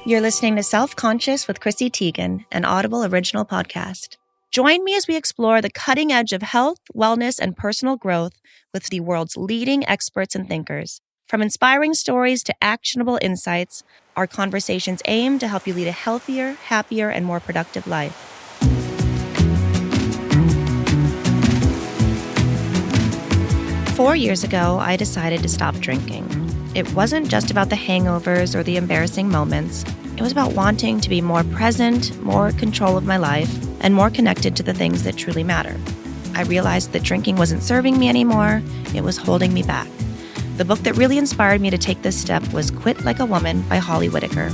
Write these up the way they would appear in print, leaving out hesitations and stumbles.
You're listening to Self-Conscious with Chrissy Teigen, an Audible original podcast. Join me as we explore the cutting edge of health, wellness, and personal growth with the world's leading experts and thinkers. From inspiring stories to actionable insights, our conversations aim to help you lead a healthier, happier, and more productive life. Four years ago, I decided to stop drinking. It wasn't just about the hangovers or the embarrassing moments. It was about wanting to be more present, more in control of my life, and more connected to the things that truly matter. I realized that drinking wasn't serving me anymore. It was holding me back. The book that really inspired me to take this step was Quit Like a Woman by Whitaker.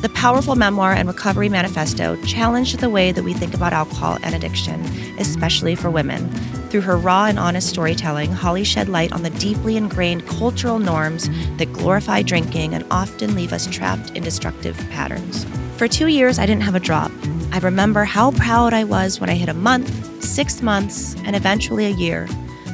The powerful memoir and recovery manifesto challenged the way that we think about alcohol and addiction, especially for women. Through her raw and honest storytelling, Holly shed light on the deeply ingrained cultural norms that glorify drinking and often leave us trapped in destructive patterns. For 2 years, I didn't have a drop. I remember how proud I was when I hit a month, 6 months, and eventually a year.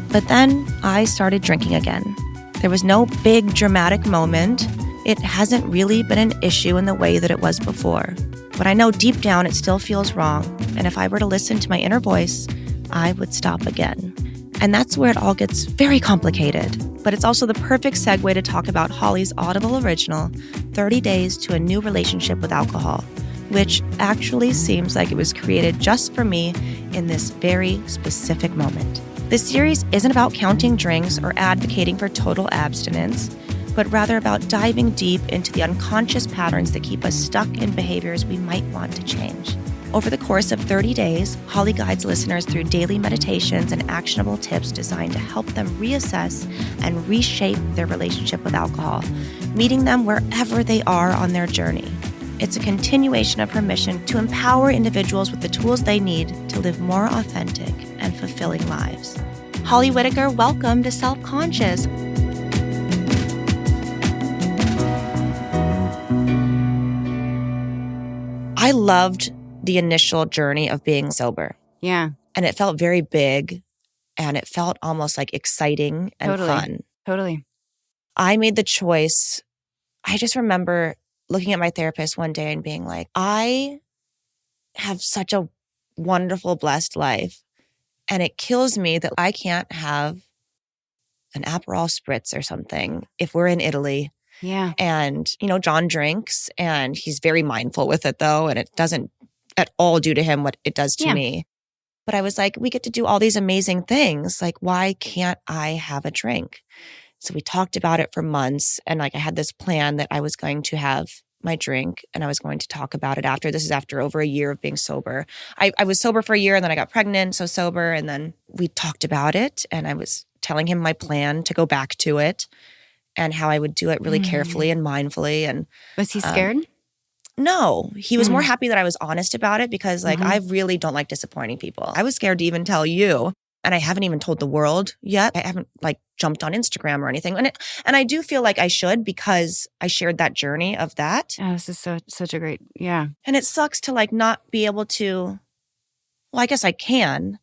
But then I started drinking again. There was no big dramatic moment. It hasn't really been an issue in the way that it was before. But I know deep down it still feels wrong. And if I were to listen to my inner voice, I would stop again. And that's where it all gets very complicated. But it's also the perfect segue to talk about Holly's Audible original, 30 Days to a New Relationship with Alcohol, which actually seems like it was created just for me in this very specific moment. This series isn't about counting drinks or advocating for total abstinence, but rather about diving deep into the unconscious patterns that keep us stuck in behaviors we might want to change. Over the course of 30 days, Holly guides listeners through daily meditations and actionable tips designed to help them reassess and reshape their relationship with alcohol, meeting them wherever they are on their journey. It's a continuation of her mission to empower individuals with the tools they need to live more authentic and fulfilling lives. Holly Whitaker, welcome to Self-Conscious. I loved the initial journey of being sober. Yeah. And it felt very big and it felt almost like exciting and fun. Totally. I made the choice. I just remember looking at my therapist one day and being like, I have such a wonderful, blessed life. And it kills me that I can't have an Aperol spritz or something if we're in Italy. Yeah. And, John drinks and he's very mindful with it though. And it doesn't at all do to him what it does to me. But I was like, we get to do all these amazing things. Like, why can't I have a drink? So we talked about it for months. And I had this plan that I was going to have my drink and I was going to talk about it after. This is after over a year of being sober. I was sober for a year and then I got pregnant, so sober. And then we talked about it and I was telling him my plan to go back to it and how I would do it really carefully and mindfully. And was he scared? No, he was more happy that I was honest about it because I really don't like disappointing people. I was scared to even tell you, and I haven't even told the world yet. I haven't jumped on Instagram or anything. And I do feel like I should because I shared that journey of that. Oh, this is such a great, yeah. And it sucks to not be able to, well, I guess I can,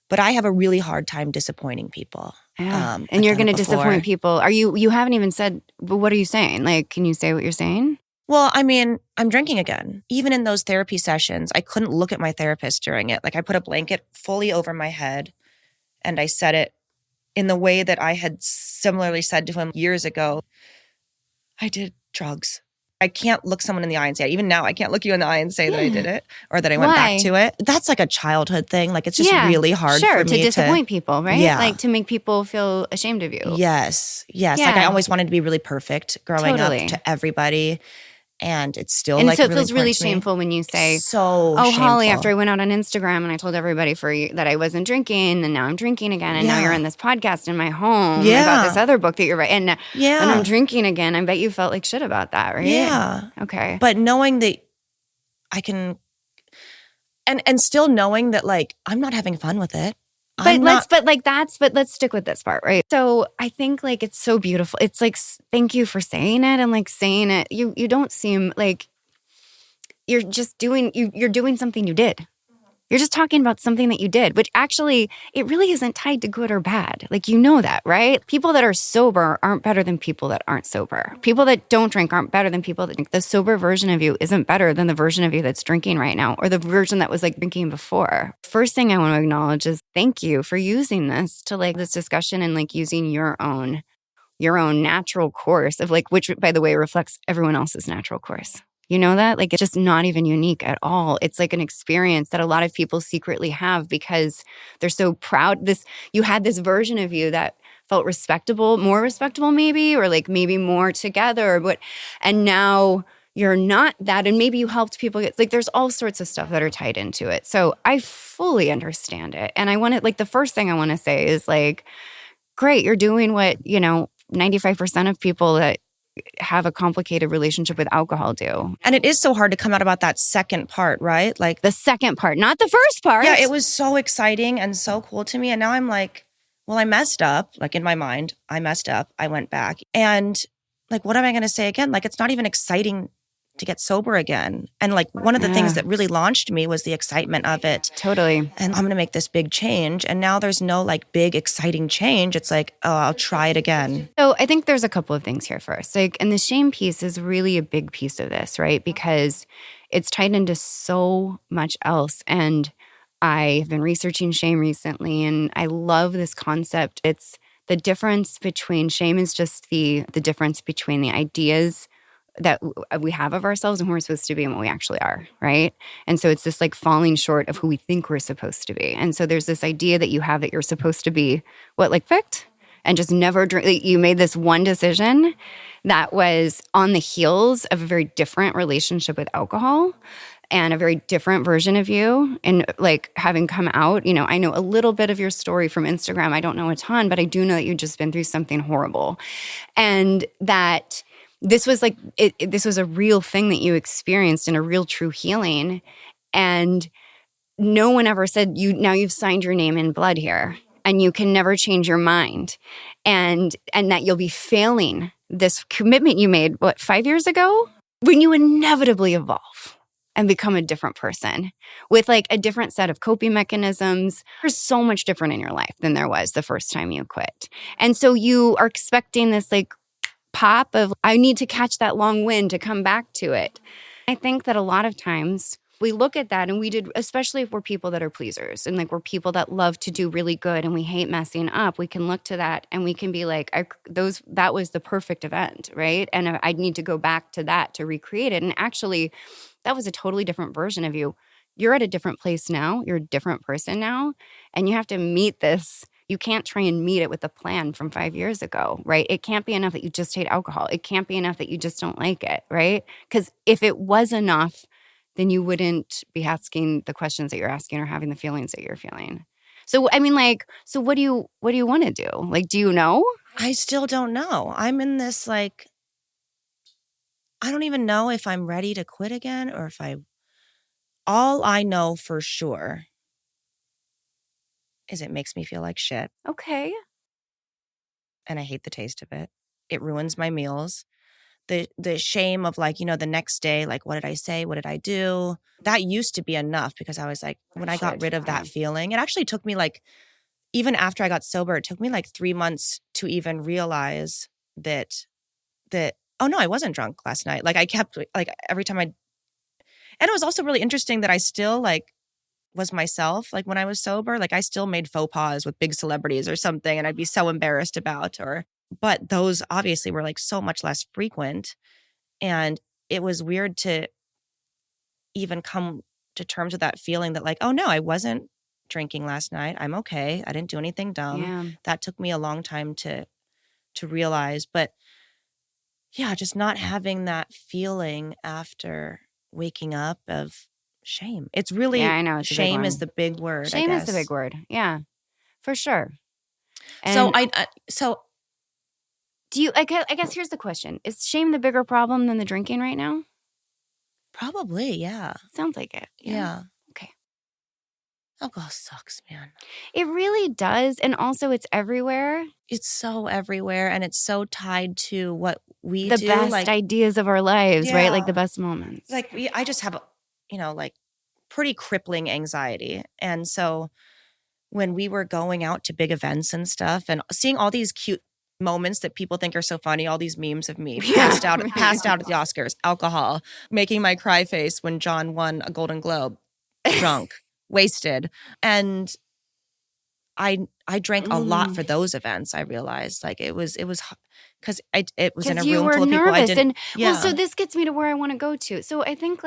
but I have a really hard time disappointing people. Yeah. And you're going to disappoint people. You haven't even said, but what are you saying? Can you say what you're saying? Well, I'm drinking again. Even in those therapy sessions, I couldn't look at my therapist during it. I put a blanket fully over my head and I said it in the way that I had similarly said to him years ago. I did drugs. I can't look someone in the eye and say it. Even now, I can't look you in the eye and say that I did it or that I went back to it. That's a childhood thing. It's just really hard for me to disappoint people, right? Yeah. To make people feel ashamed of you. Yes. Yeah. I always wanted to be really perfect growing up to everybody. And it's still so it really feels really shameful when you say, shameful. Holly, after I went out on Instagram and I told everybody that I wasn't drinking and now I'm drinking again and now you're in this podcast in my home about this other book that you're writing and I'm drinking again. I bet you felt like shit about that, right? Yeah. Okay. But knowing that I can, and still knowing that I'm not having fun with it. But let's stick with this part, right? So I think it's so beautiful. It's thank you for saying it and saying it. You don't seem like you're just doing, you're doing something you did. You're just talking about something that you did, which actually, it really isn't tied to good or bad. Like, you know that, right? People that are sober aren't better than people that aren't sober. People that don't drink aren't better than people that drink. The sober version of you isn't better than the version of you that's drinking right now, or the version that was like drinking before. First thing I want to acknowledge is thank you for using this to like this discussion and like using your own natural course of like, which by the way reflects everyone else's natural course. You know that? Like, it's just not even unique at all. It's like an experience that a lot of people secretly have because they're so proud. You had this version of you that felt respectable, more respectable maybe, or like maybe more together. And now you're not that. And maybe you helped people get, like, there's all sorts of stuff that are tied into it. So I fully understand it. And I want to, like, the first thing I want to say is like, great, you're doing what, 95% of people that have a complicated relationship with alcohol do. And it is so hard to come out about that second part, right? Like the second part, not the first part. Yeah, it was so exciting and so cool to me. And now I'm like, well, I messed up. Like in my mind, I messed up. I went back. And like, what am I going to say again? Like, it's not even exciting to get sober again. And like one of the things that really launched me was the excitement of it. Totally. And I'm going to make this big change. And now there's no like big exciting change. It's like, oh, I'll try it again. So I think there's a couple of things here first. Like, and the shame piece is really a big piece of this, right? Because it's tied into so much else. And I've been researching shame recently, and I love this concept. It's the difference between shame is just the difference between the ideas that we have of ourselves and who we're supposed to be and what we actually are, right? And so it's this like falling short of who we think we're supposed to be. And so there's this idea that you have that you're supposed to be perfect and just never drink. Like, you made this one decision that was on the heels of a very different relationship with alcohol and a very different version of you. And like having come out, I know a little bit of your story from Instagram. I don't know a ton, but I do know that you've just been through something horrible. And that this was like, this was a real thing that you experienced and a real true healing. And no one ever said, now you've signed your name in blood here and you can never change your mind. And that you'll be failing this commitment you made, 5 years ago? When you inevitably evolve and become a different person with like a different set of coping mechanisms. There's so much different in your life than there was the first time you quit. And so you are expecting this like pop of, I need to catch that long wind to come back to it. I think that a lot of times we look at that, and we did, especially if we're people that are pleasers and like we're people that love to do really good and we hate messing up, we can look to that and we can be like, that was the perfect event, right? And I need to go back to that to recreate it. And actually, that was a totally different version of you. You're at a different place now. You're a different person now. And you have to meet this. You can't try and meet it with a plan from 5 years ago, right? It can't be enough that you just hate alcohol. It can't be enough that you just don't like it, right? Because if it was enough, then you wouldn't be asking the questions that you're asking or having the feelings that you're feeling. So, I mean, like, so what do you want to do? Like, do you know? I still don't know. I'm in this, like, I don't even know if I'm ready to quit again or all I know for sure is it makes me feel like shit. Okay. And I hate the taste of it. It ruins my meals. The shame of like, the next day, like, what did I say? What did I do? That used to be enough because I was like, when I got rid of that feeling, it actually took me like, even after I got sober, it took me like 3 months to even realize that, oh no, I wasn't drunk last night. Like I kept like every time and it was also really interesting that I still like was myself. Like when I was sober, like I still made faux pas with big celebrities or something and I'd be so embarrassed about, but those obviously were like so much less frequent. And it was weird to even come to terms with that feeling that like, oh no, I wasn't drinking last night. I'm okay. I didn't do anything dumb. Yeah. That took me a long time to realize. But yeah, just not having that feeling after waking up of shame. It's really, yeah, I know, it's shame is the big word. Shame is the big word. Yeah, for sure. And so do you, I guess here's the question. Is shame the bigger problem than the drinking right now? Probably, yeah. Sounds like it. Yeah. Okay. Alcohol sucks, man. It really does. And also it's everywhere. It's so everywhere. And it's so tied to what we do. The best like, ideas of our lives, right? Like the best moments. Like I just have, like pretty crippling anxiety. And so when we were going out to big events and stuff and seeing all these cute moments that people think are so funny, all these memes of me passed out at the Oscars, alcohol, making my cry face when John won a Golden Globe, drunk, wasted. And I drank a lot for those events. I realized like it was because it was in a room full of people. I didn't. Well, so this gets me to where I want to go to. So I think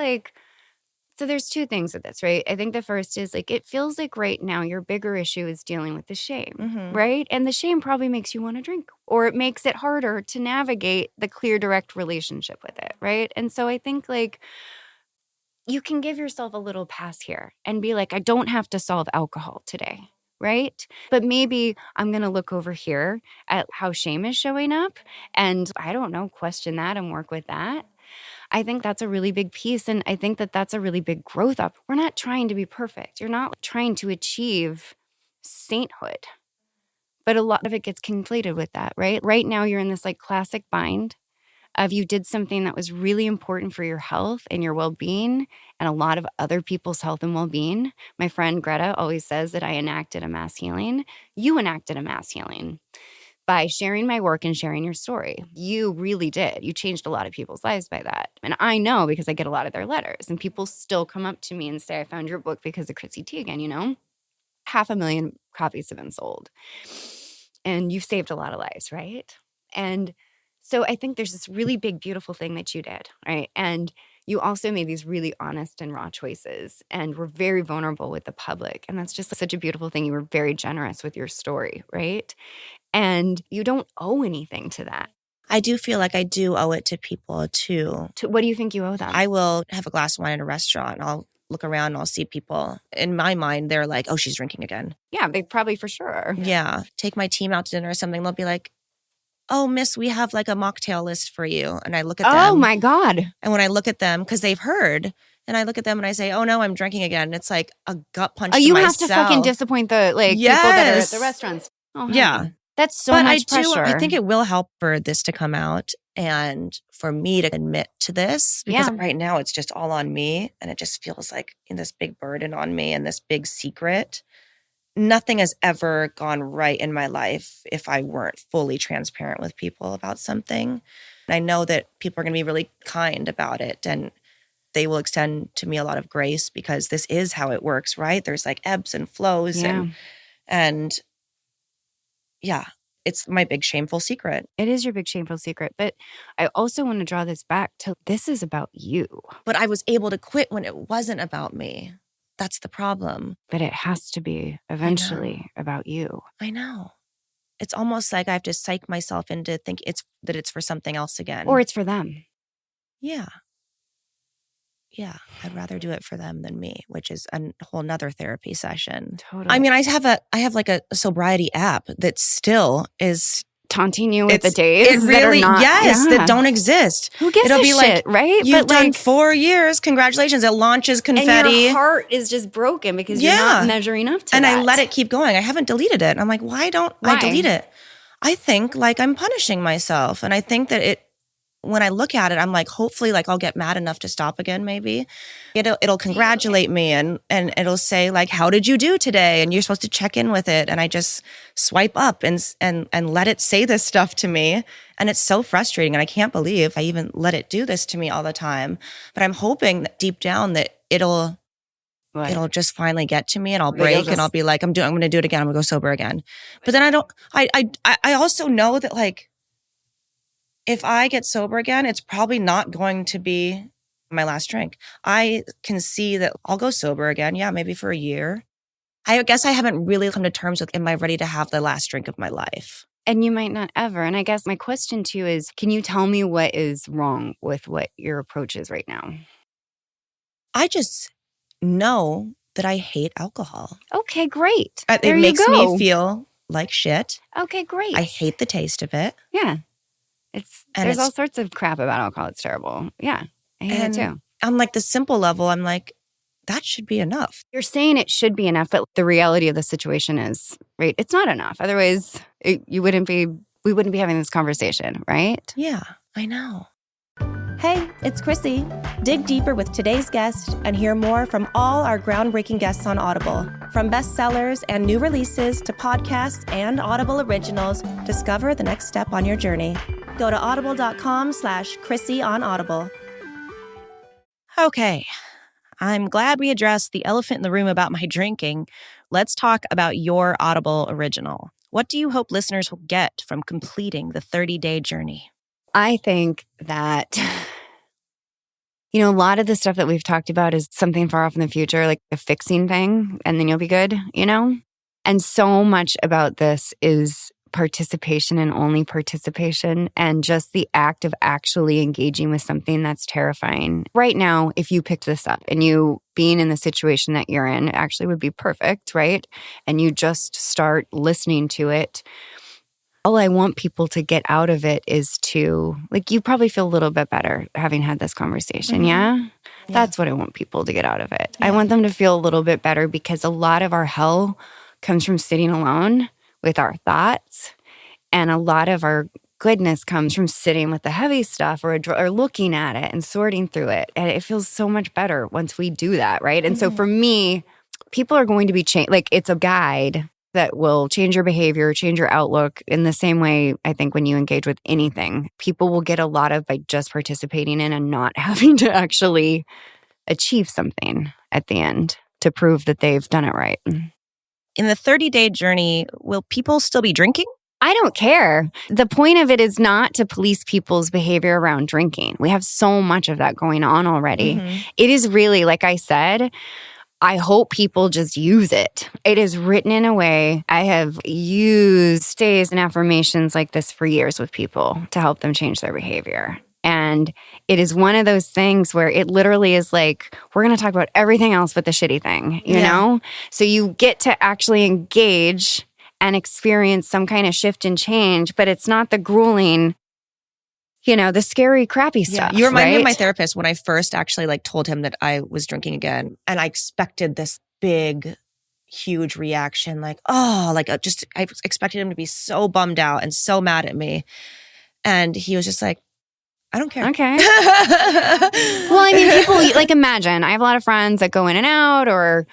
so there's two things with this, right? I think the first is like, it feels like right now your bigger issue is dealing with the shame, right? And the shame probably makes you want to drink, or it makes it harder to navigate the clear, direct relationship with it, right? And so I think like you can give yourself a little pass here and be like, I don't have to solve alcohol today, right? But maybe I'm going to look over here at how shame is showing up and I don't know, question that and work with that. I think that's a really big piece. And I think that that's a really big growth up. We're not trying to be perfect. You're not trying to achieve sainthood. But a lot of it gets conflated with that, right? Right now, you're in this like classic bind of you did something that was really important for your health and your well-being and a lot of other people's health and well-being. My friend Greta always says that I enacted a mass healing. You enacted a mass healing by sharing my work and sharing your story. You really did. You changed a lot of people's lives by that. And I know because I get a lot of their letters and people still come up to me and say, I found your book because of Chrissy T again, 500,000 copies have been sold. And you've saved a lot of lives, right? And so I think there's this really big, beautiful thing that you did, right? And you also made these really honest and raw choices and were very vulnerable with the public. And that's just such a beautiful thing. You were very generous with your story, right? And you don't owe anything to that. I do feel like I do owe it to people too. What do you think you owe them? I will have a glass of wine at a restaurant and I'll look around and I'll see people. In my mind, they're like, oh, she's drinking again. Yeah, they probably for sure. Yeah. Take my team out to dinner or something. They'll be like, oh, miss, we have like a mocktail list for you. And I look at them. Oh my God. And when I look at them, because they've heard, and I look at them and I say, oh no, I'm drinking again. And it's like a gut punch to myself. You have to fucking disappoint the people that are at the restaurants. Oh, yeah. That's so much pressure. I think it will help for this to come out and for me to admit to this. Because right now it's just all on me. And it just feels like this big burden on me and this big secret. Nothing has ever gone right in my life if I weren't fully transparent with people about something. And I know that people are going to be really kind about it and they will extend to me a lot of grace because this is how it works, right? There's like ebbs and flows and yeah, it's my big shameful secret. It is your big shameful secret. But I also want to draw this back to this is about you. But I was able to quit when it wasn't about me. That's the problem. But it has to be eventually about you. I know. It's almost like I have to psych myself into think it's for something else again. Or it's for them. Yeah. Yeah. I'd rather do it for them than me, which is a whole nother therapy session. Totally. I mean, I have like a sobriety app that still is taunting you with the days that are not, that don't exist. Who gives a shit, right? You've done 4 years. Congratulations. It launches confetti. And your heart is just broken because you're not measuring up to that. And I let it keep going. I haven't deleted it. I'm like, why don't I delete it? I think like I'm punishing myself. And I think that when I look at it, I'm like, hopefully like I'll get mad enough to stop again maybe. It'll congratulate me and it'll say like, how did you do today? And you're supposed to check in with it. And I just swipe up and let it say this stuff to me. And it's so frustrating. And I can't believe I even let it do this to me all the time. But I'm hoping that deep down that it'll just finally get to me and I'll break and I'll be like, I'm going to do it again. I'm going to go sober again. But then I also know that like, if I get sober again, it's probably not going to be my last drink. I can see that I'll go sober again. Yeah, maybe for a year. I guess I haven't really come to terms with, am I ready to have the last drink of my life? And you might not ever. And I guess my question to you is, can you tell me what is wrong with what your approach is right now? I just know that I hate alcohol. Okay, great. It makes me feel like shit. Okay, great. I hate the taste of it. Yeah. There's all sorts of crap about alcohol. It's terrible. Yeah, I hate it too. On like the simple level, I'm like, that should be enough. You're saying it should be enough, but the reality of the situation is, right, it's not enough. Otherwise, we wouldn't be having this conversation, right? Yeah, I know. Hey, it's Chrissy. Dig deeper with today's guest and hear more from all our groundbreaking guests on Audible. From bestsellers and new releases to podcasts and Audible originals, discover the next step on your journey. Go to audible.com/Chrissy on Audible. Okay, I'm glad we addressed the elephant in the room about my drinking. Let's talk about your Audible original. What do you hope listeners will get from completing the 30-day journey? I think that, you know, a lot of the stuff that we've talked about is something far off in the future, like a fixing thing, and then you'll be good, you know? And so much about this is participation and only participation, and just the act of actually engaging with something that's terrifying. Right now, if you picked this up and you being in the situation that you're in actually would be perfect, right? And you just start listening to it. All I want people to get out of it is to, like, you probably feel a little bit better having had this conversation, yeah? That's what I want people to get out of it. I want them to feel a little bit better, because a lot of our hell comes from sitting alone with our thoughts, and a lot of our goodness comes from sitting with the heavy stuff or looking at it and sorting through it. And it feels so much better once we do that, right? And so for me, people are going to be changed. Like, it's a guide that will change your behavior, change your outlook in the same way, I think, when you engage with anything. People will get a lot of by just participating in and not having to actually achieve something at the end to prove that they've done it right. In the 30-day journey, will people still be drinking? I don't care. The point of it is not to police people's behavior around drinking. We have so much of that going on already. It is really, like I said, I hope people just use it. It is written in a way. I have used stays and affirmations like this for years with people to help them change their behavior. And it is one of those things where it literally is like, we're going to talk about everything else but the shitty thing, you know? So you get to actually engage and experience some kind of shift and change, but it's not the grueling, you know, the scary, crappy stuff. You remind me of my therapist when I first actually told him that I was drinking again. And I expected this big, huge reaction. I expected him to be so bummed out and so mad at me. And he was just like, I don't care. Okay. Well, I mean, people, imagine, I have a lot of friends that go in and out, or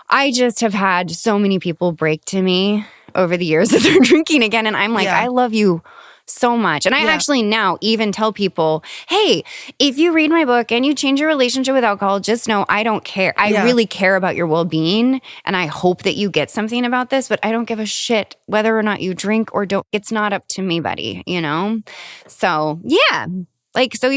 I just have had so many people break to me over the years that they're drinking again. And I'm like, I love you so much. And I actually now even tell people, hey, if you read my book and you change your relationship with alcohol, just know I don't care. I really care about your well-being, and I hope that you get something about this, but I don't give a shit whether or not you drink or don't. It's not up to me, buddy, you know? So, yeah. So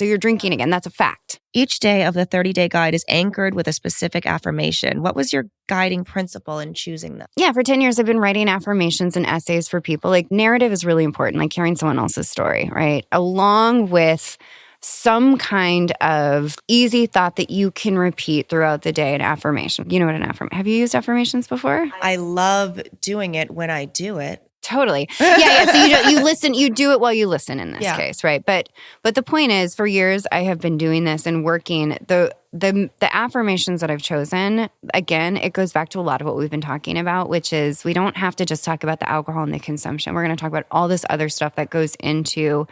you're drinking again. That's a fact. Each day of the 30-day guide is anchored with a specific affirmation. What was your guiding principle in choosing them? Yeah, for 10 years, I've been writing affirmations and essays for people. Narrative is really important, like hearing someone else's story, right? Along with some kind of easy thought that you can repeat throughout the day, an affirmation. You know what an affirmation? Have you used affirmations before? I love doing it when I do it. Totally. Yeah. So you listen, you do it while you listen in this case, right? But the point is, for years, I have been doing this and working. The affirmations that I've chosen, again, it goes back to a lot of what we've been talking about, which is we don't have to just talk about the alcohol and the consumption. We're going to talk about all this other stuff that goes into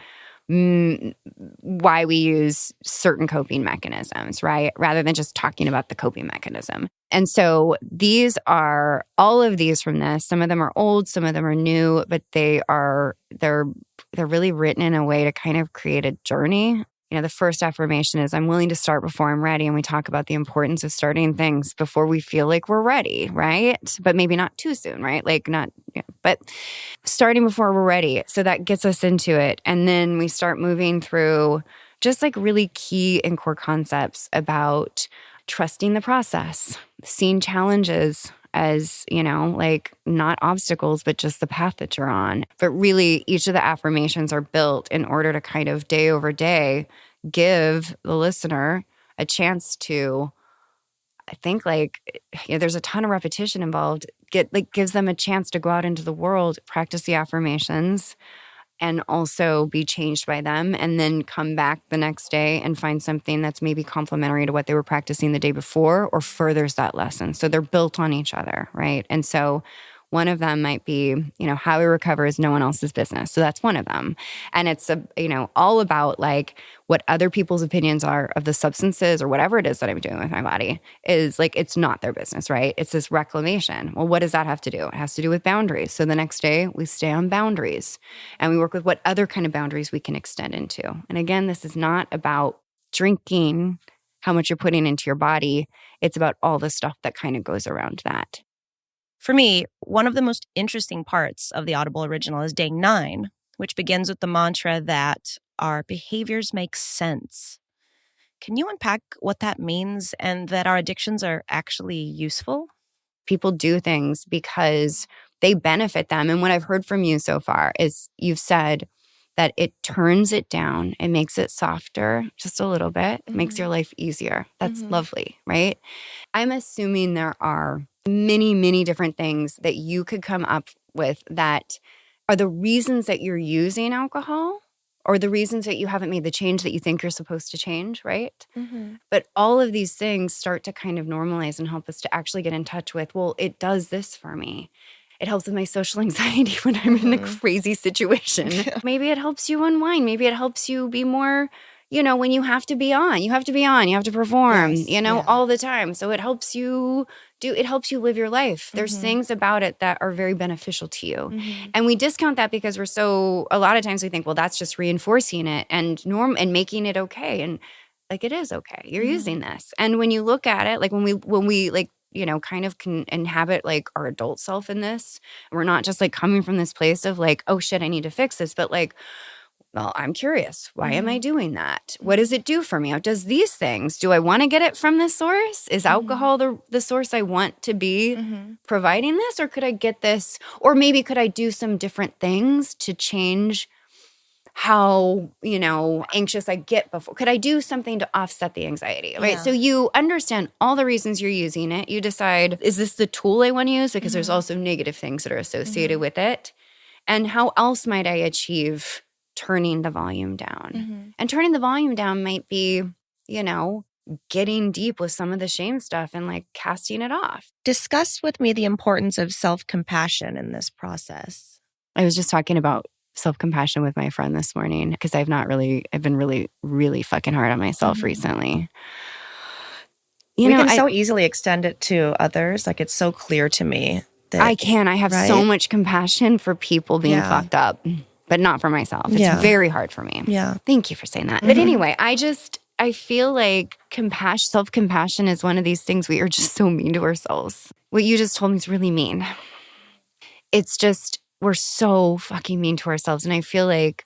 why we use certain coping mechanisms, right? Rather than just talking about the coping mechanism. And so all of these from this. Some of them are old, some of them are new, but they're really written in a way to kind of create a journey. You know, the first affirmation is, I'm willing to start before I'm ready. And we talk about the importance of starting things before we feel like we're ready, right? But maybe not too soon, right? But starting before we're ready. So that gets us into it. And then we start moving through just really key and core concepts about trusting the process, seeing challenges as, not obstacles, but just the path that you're on. But really, each of the affirmations are built in order to kind of day over day give the listener a chance to, I think, there's a ton of repetition involved. Gives them a chance to go out into the world, practice the affirmations, and also be changed by them, and then come back the next day and find something that's maybe complementary to what they were practicing the day before or furthers that lesson. So they're built on each other, right? And so One of them might be, how we recover is no one else's business. So that's one of them. And it's, all about like what other people's opinions are of the substances or whatever it is that I'm doing with my body is like, it's not their business, right? It's this reclamation. Well, what does that have to do? It has to do with boundaries. So the next day we stay on boundaries and we work with what other kind of boundaries we can extend into. And again, this is not about drinking, how much you're putting into your body. It's about all the stuff that kind of goes around that. For me, one of the most interesting parts of the Audible original is day 9, which begins with the mantra that our behaviors make sense. Can you unpack what that means and that our addictions are actually useful? People do things because they benefit them. And what I've heard from you so far is you've said that it turns it down, it makes it softer just a little bit, makes your life easier. That's lovely, right? I'm assuming there are many, many different things that you could come up with that are the reasons that you're using alcohol or the reasons that you haven't made the change that you think you're supposed to change, right? But all of these things start to kind of normalize and help us to actually get in touch with, well, it does this for me. It helps with my social anxiety when I'm in a crazy situation. Maybe it helps you unwind. Maybe it helps you be more, when you have to be on, you have to perform, all the time. So it helps you live your life. There's things about it that are very beneficial to you. And we discount that because a lot of times we think, well, that's just reinforcing it and making it okay. And like, it is okay. You're using this. And when you look at it, like when we like, kind of can inhabit like our adult self in this, we're not just like coming from this place of like, oh shit, I need to fix this. But like, well, I'm curious. Why am I doing that? What does it do for me? It does these things. Do I want to get it from this source? Is alcohol the source I want to be providing this? Or could I get this? Or maybe could I do some different things to change how, anxious I get before? Could I do something to offset the anxiety, right? Yeah. So you understand all the reasons you're using it. You decide, is this the tool I want to use? Because there's also negative things that are associated with it. And how else might I achieve turning the volume down? And turning the volume down might be, getting deep with some of the shame stuff and like casting it off. Discuss with me the importance of self-compassion in this process. I was just talking about self-compassion with my friend this morning because I've been really, really fucking hard on myself recently. We can so easily extend it to others. Like, it's so clear to me that I have so much compassion for people being fucked up, but not for myself. It's very hard for me. Yeah. Thank you for saying that. But anyway, I feel like self-compassion is one of these things we are just so mean to ourselves. What you just told me is really mean. It's just, we're so fucking mean to ourselves. And I feel like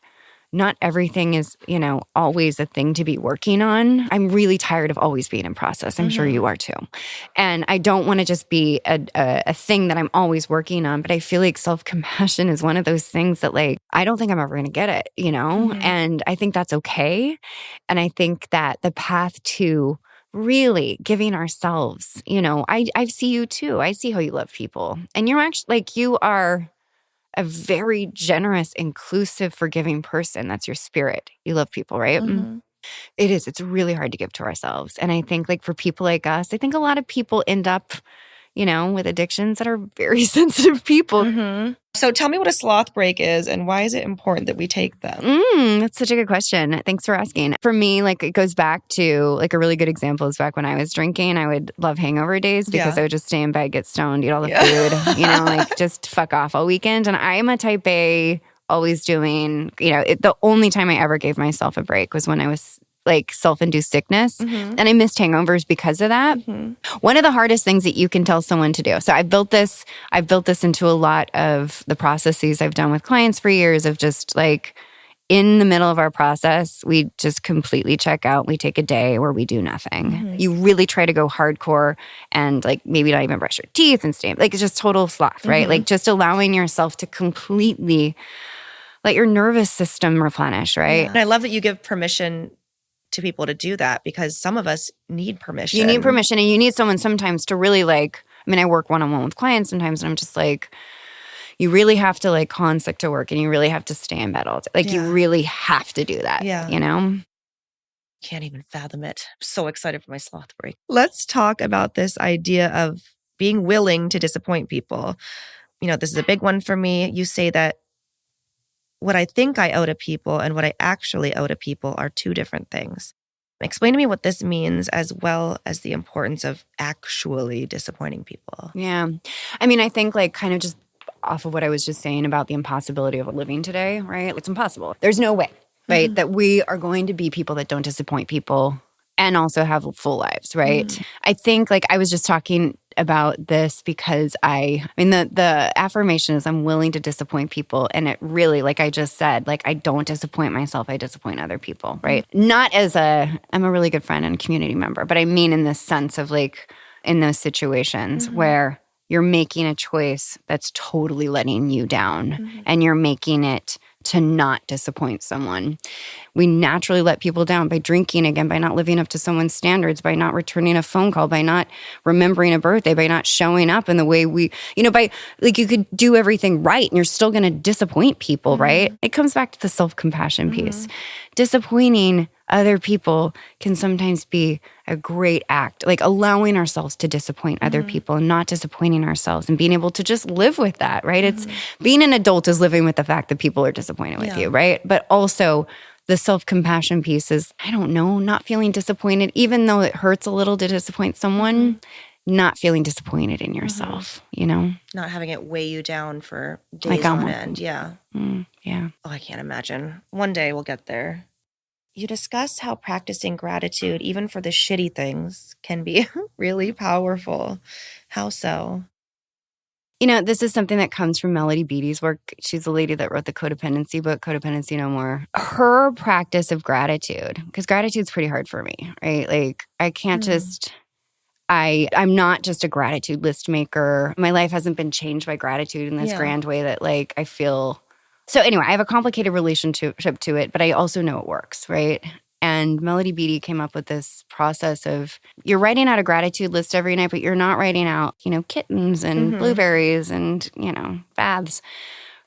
not everything is, always a thing to be working on. I'm really tired of always being in process. I'm sure you are too. And I don't want to just be a thing that I'm always working on. But I feel like self-compassion is one of those things that like, I don't think I'm ever going to get it, And I think that's okay. And I think that the path to really giving ourselves, I see you too. I see how you love people. And you're actually like, you are a very generous, inclusive, forgiving person. That's your spirit. You love people, right? It is. It's really hard to give to ourselves. And I think like for people like us, I think a lot of people end up, with addictions that are very sensitive people. So tell me what a sloth break is and why is it important that we take them? That's such a good question. Thanks for asking. For me, like it goes back to like a really good example is back when I was drinking. I would love hangover days because I would just stay in bed, get stoned, eat all the food, like just fuck off all weekend. And I am a type A, always doing, the only time I ever gave myself a break was when I was like self-induced sickness. And I missed hangovers because of that. One of the hardest things that you can tell someone to do. So I've built this into a lot of the processes I've done with clients for years of just like in the middle of our process, we just completely check out. We take a day where we do nothing. You really try to go hardcore and like maybe not even brush your teeth and stay like it's just total sloth, right? Like just allowing yourself to completely let your nervous system replenish, right? And I love that you give permission to people to do that because some of us need permission. You need permission and you need someone sometimes to really like, I work one-on-one with clients sometimes and I'm just like, you really have to like call in sick to work and you really have to stay in bed all day. Like you really have to do that, Can't even fathom it. I'm so excited for my sloth break. Let's talk about this idea of being willing to disappoint people. this is a big one for me. You say that what I think I owe to people and what I actually owe to people are two different things. Explain to me what this means, as well as the importance of actually disappointing people. Yeah. I mean, I think like kind of just off of what I was just saying about the impossibility of living today, right? It's impossible. There's no way, right? That we are going to be people that don't disappoint people and also have full lives, right? I think like I was just talking about this because the affirmation is I'm willing to disappoint people. And it really, like I just said, like I don't disappoint myself, I disappoint other people, right? Not as I'm a really good friend and community member, but I mean in this sense of like in those situations where you're making a choice that's totally letting you down and you're making it to not disappoint someone. We naturally let people down by drinking again, by not living up to someone's standards, by not returning a phone call, by not remembering a birthday, by not showing up in the way we, by like you could do everything right and you're still going to disappoint people, right? It comes back to the self-compassion piece. Disappointing other people can sometimes be a great act, like allowing ourselves to disappoint other people and not disappointing ourselves and being able to just live with that, right? It's being an adult is living with the fact that people are disappointed with you, right? But also the self-compassion piece is, I don't know, not feeling disappointed, even though it hurts a little to disappoint someone, not feeling disappointed in yourself, Not having it weigh you down for days on end. Yeah. Yeah. Oh, I can't imagine. One day we'll get there. You discuss how practicing gratitude, even for the shitty things, can be really powerful. How so? This is something that comes from Melody Beattie's work. She's the lady that wrote the codependency book, Codependency No More. Her practice of gratitude, because gratitude's pretty hard for me, right? Like I can't I'm not just a gratitude list maker. My life hasn't been changed by gratitude in this grand way that like I feel. So anyway, I have a complicated relationship to it, but I also know it works, right? And Melody Beattie came up with this process of you're writing out a gratitude list every night, but you're not writing out, kittens and blueberries and, baths.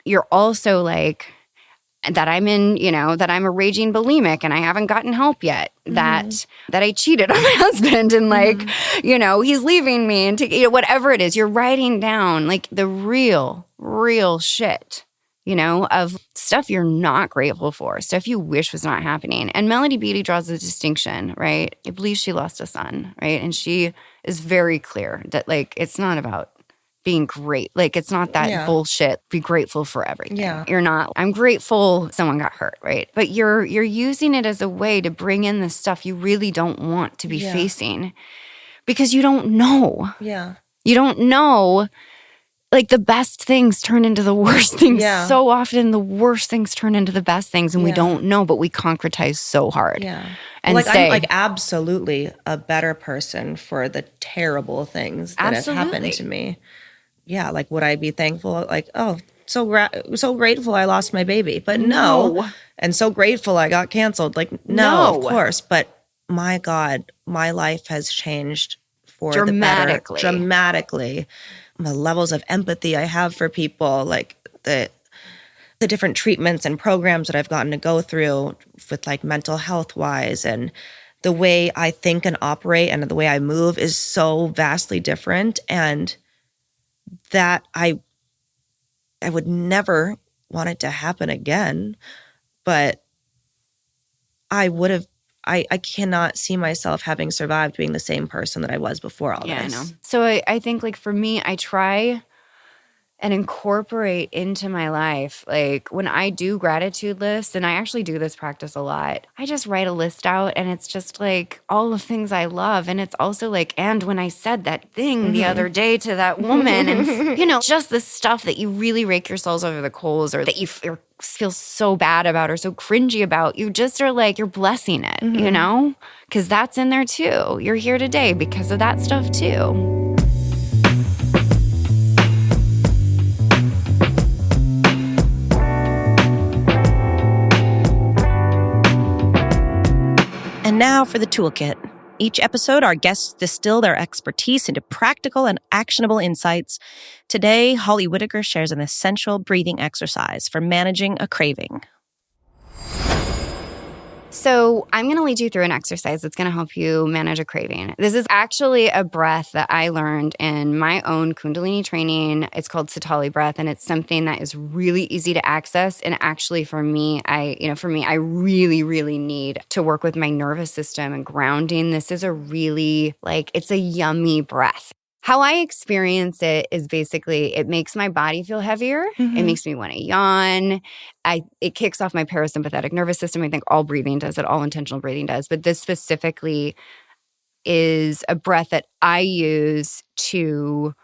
You're also like that I'm that I'm a raging bulimic and I haven't gotten help yet, that I cheated on my husband and like, he's leaving me and whatever it is, you're writing down like the real shit. Of stuff you're not grateful for, stuff you wish was not happening. And Melody Beattie draws a distinction, right? I believe she lost a son, right? And she is very clear that, like, it's not about being great. Like, it's not that bullshit, be grateful for everything. Yeah. You're not, I'm grateful someone got hurt, right? But you're using it as a way to bring in the stuff you really don't want to be facing because you don't know. Yeah. You don't know. Like the best things turn into the worst things. Yeah. So often the worst things turn into the best things and we don't know, but we concretize so hard. Yeah. And I'm like absolutely a better person for the terrible things that have happened to me. Yeah. Like, would I be thankful? Like, oh, so grateful I lost my baby. But no. And so grateful I got canceled. Like, no, of course. But my God, my life has changed for the better. Dramatically. The levels of empathy I have for people, like the different treatments and programs that I've gotten to go through with like mental health wise, and the way I think and operate and the way I move is so vastly different. And that I would never want it to happen again, but I would have. I cannot see myself having survived being the same person that I was before all this. Yeah, I know. So I think like for me, I try and incorporate into my life, like when I do gratitude lists, and I actually do this practice a lot, I just write a list out and it's just like all the things I love. And it's also like, and when I said that thing the other day to that woman and, just the stuff that you really rake yourselves over the coals or that you feel so bad about or so cringy about, you just are like, you're blessing it, because that's in there too. You're here today because of that stuff too. And now for the Toolkit. Each episode, our guests distill their expertise into practical and actionable insights. Today, Holly Whitaker shares an essential breathing exercise for managing a craving. So I'm going to lead you through an exercise that's going to help you manage a craving. This is actually a breath that I learned in my own Kundalini training. It's called Satali breath, and it's something that is really easy to access. And actually, for me, I really, really need to work with my nervous system and grounding. This is a really it's a yummy breath. How I experience it is basically it makes my body feel heavier. Mm-hmm. It makes me want to yawn. It kicks off my parasympathetic nervous system. I think all breathing does it, all intentional breathing does. But this specifically is a breath that I use to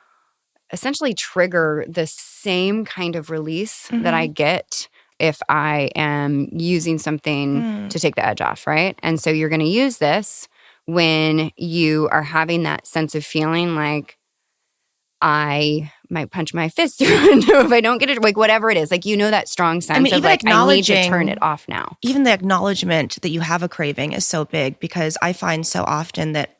essentially trigger the same kind of release that I get if I am using something to take the edge off, right? And so you're going to use this when you are having that sense of feeling like I might punch my fist through a window if I don't get it, whatever it is. That strong sense of I need to turn it off now. Even the acknowledgement that you have a craving is so big, because I find so often that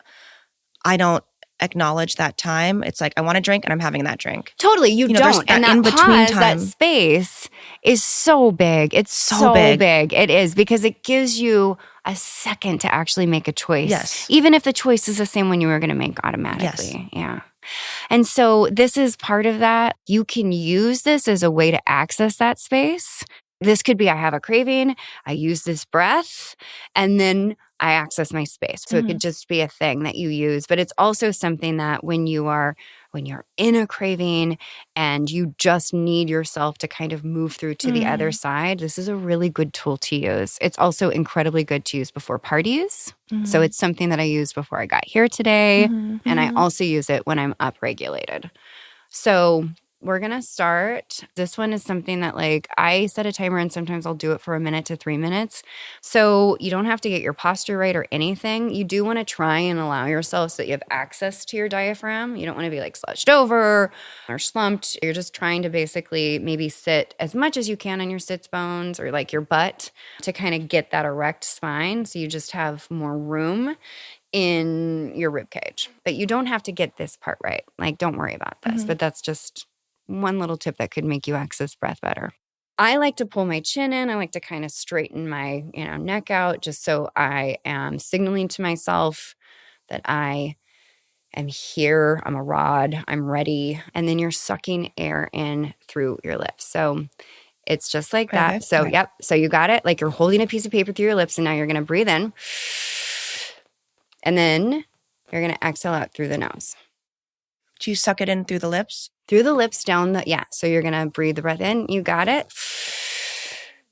I don't acknowledge that time. It's like I want a drink and I'm having that drink. Totally, you don't. And that pause, that space is so big. It's so big. It is, because it gives you a second to actually make a choice. Yes. Even if the choice is the same one you were going to make automatically. Yes. Yeah. And so this is part of that. You can use this as a way to access that space. This could be, I have a craving, I use this breath, and then I access my space. So it could just be a thing that you use. But it's also something that when you're in a craving and you just need yourself to kind of move through to the other side, this is a really good tool to use. It's also incredibly good to use before parties. So it's something that I used before I got here today. And I also use it when I'm upregulated. So we're going to start. This one is something that I set a timer, and sometimes I'll do it for 1 minute to 3 minutes. So you don't have to get your posture right or anything. You do want to try and allow yourself so that you have access to your diaphragm. You don't want to be slouched over or slumped. You're just trying to basically maybe sit as much as you can on your sits bones or your butt to kind of get that erect spine. So you just have more room in your rib cage. But you don't have to get this part right. Don't worry about this. But that's just one little tip that could make you access breath better. I like to pull my chin in. I like to kind of straighten my neck out, just so I am signaling to myself that I am here. I'm a rod. I'm ready. And then you're sucking air in through your lips. So it's just like that. So, yep. So you got it. You're holding a piece of paper through your lips, and now you're going to breathe in. And then you're going to exhale out through the nose. Do you suck it in through the lips? Through the lips, down the, yeah. So you're going to breathe the breath in. You got it.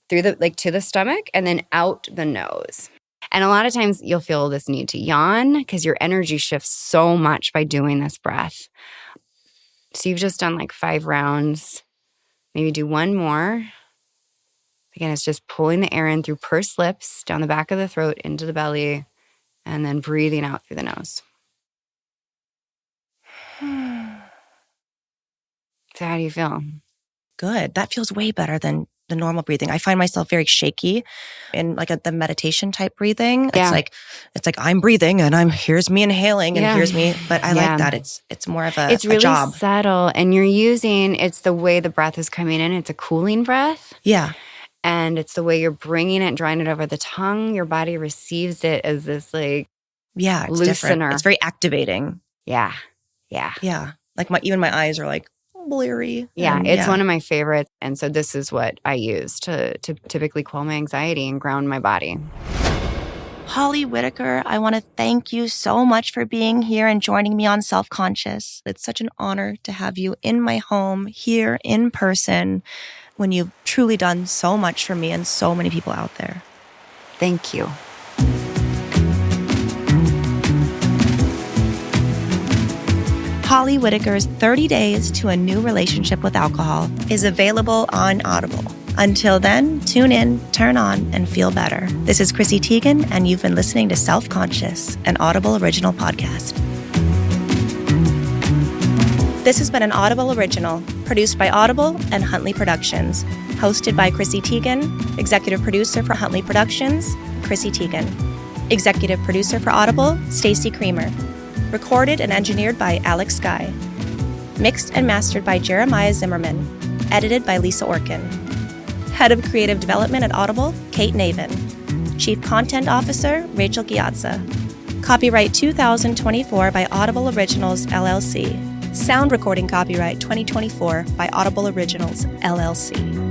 Through the, to the stomach, and then out the nose. And a lot of times you'll feel this need to yawn because your energy shifts so much by doing this breath. So you've just done 5 rounds. Maybe do one more. Again, it's just pulling the air in through pursed lips, down the back of the throat, into the belly, and then breathing out through the nose. So how do you feel? Good. That feels way better than the normal breathing. I find myself very shaky in the meditation type breathing. Yeah. It's like I'm breathing and here's me inhaling and here's me. But I like that. It's more of it's really a job. Subtle, and it's the way the breath is coming in. It's a cooling breath. Yeah. And it's the way you're bringing it, drawing it over the tongue. Your body receives it as this it's loosener. Different. It's very activating. Yeah. Even my eyes are bleary. Yeah, it's one of my favorites. And so this is what I use to typically quell my anxiety and ground my body. Holly Whitaker, I want to thank you so much for being here and joining me on Self-Conscious. It's such an honor to have you in my home here in person when you've truly done so much for me and so many people out there. Thank you. Holly Whitaker's 30 Days to a New Relationship with Alcohol is available on Audible. Until then, tune in, turn on, and feel better. This is Chrissy Teigen, and you've been listening to Self-Conscious, an Audible original podcast. This has been an Audible original, produced by Audible and Huntley Productions. Hosted by Chrissy Teigen, executive producer for Huntley Productions, Chrissy Teigen. Executive producer for Audible, Stacey Creamer. Recorded and engineered by Alex Skye. Mixed and mastered by Jeremiah Zimmerman. Edited by Lisa Orkin. Head of Creative Development at Audible, Kate Navin. Chief Content Officer, Rachel Giazza. Copyright 2024 by Audible Originals, LLC. Sound recording copyright 2024 by Audible Originals, LLC.